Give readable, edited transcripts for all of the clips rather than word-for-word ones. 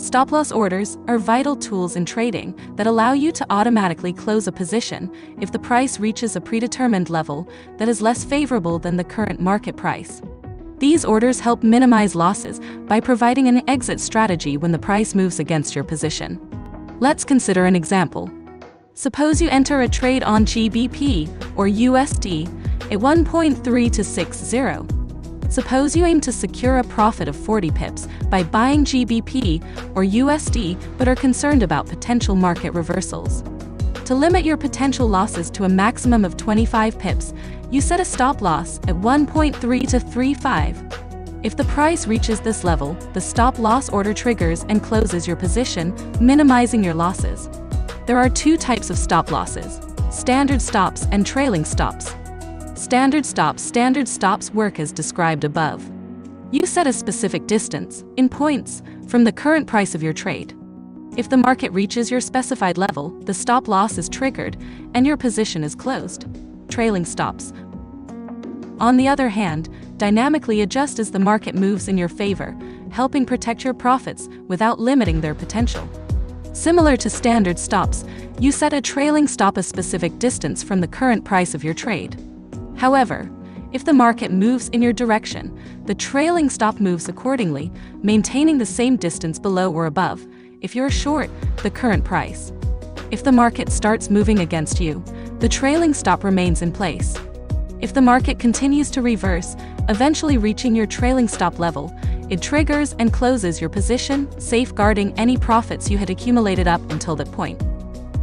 Stop-loss orders are vital tools in trading that allow you to automatically close a position if the price reaches a predetermined level that is less favorable than the current market price. These orders help minimize losses by providing an exit strategy when the price moves against your position. Let's consider an example. Suppose you enter a trade on GBP or USD at 1.3260. Suppose you aim to secure a profit of 40 pips by buying GBP or USD but are concerned about potential market reversals. To limit your potential losses to a maximum of 25 pips, you set a stop loss at 1.3235. If the price reaches this level, the stop loss order triggers and closes your position, minimizing your losses. There are two types of stop losses: standard stops and trailing stops. Standard stops work as described above. You set a specific distance, in points, from the current price of your trade. If the market reaches your specified level, the stop loss is triggered and your position is closed. Trailing stops, on the other hand, dynamically adjust as the market moves in your favor, helping protect your profits without limiting their potential. Similar to standard stops, you set a trailing stop a specific distance from the current price of your trade. However, if the market moves in your direction, the trailing stop moves accordingly, maintaining the same distance below or above, if you're short, the current price. If the market starts moving against you, the trailing stop remains in place. If the market continues to reverse, eventually reaching your trailing stop level, it triggers and closes your position, safeguarding any profits you had accumulated up until that point.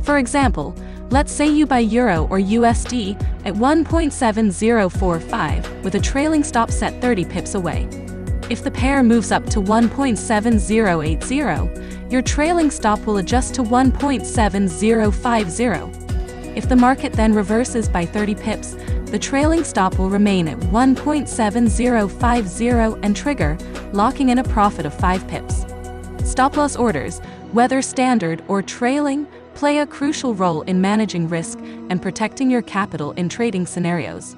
For example, let's say you buy Euro or USD at 1.7045 with a trailing stop set 30 pips away. If the pair moves up to 1.7080, your trailing stop will adjust to 1.7050. If the market then reverses by 30 pips, the trailing stop will remain at 1.7050 and trigger, locking in a profit of 5 pips. Stop-loss orders, whether standard or trailing, play a crucial role in managing risk and protecting your capital in trading scenarios.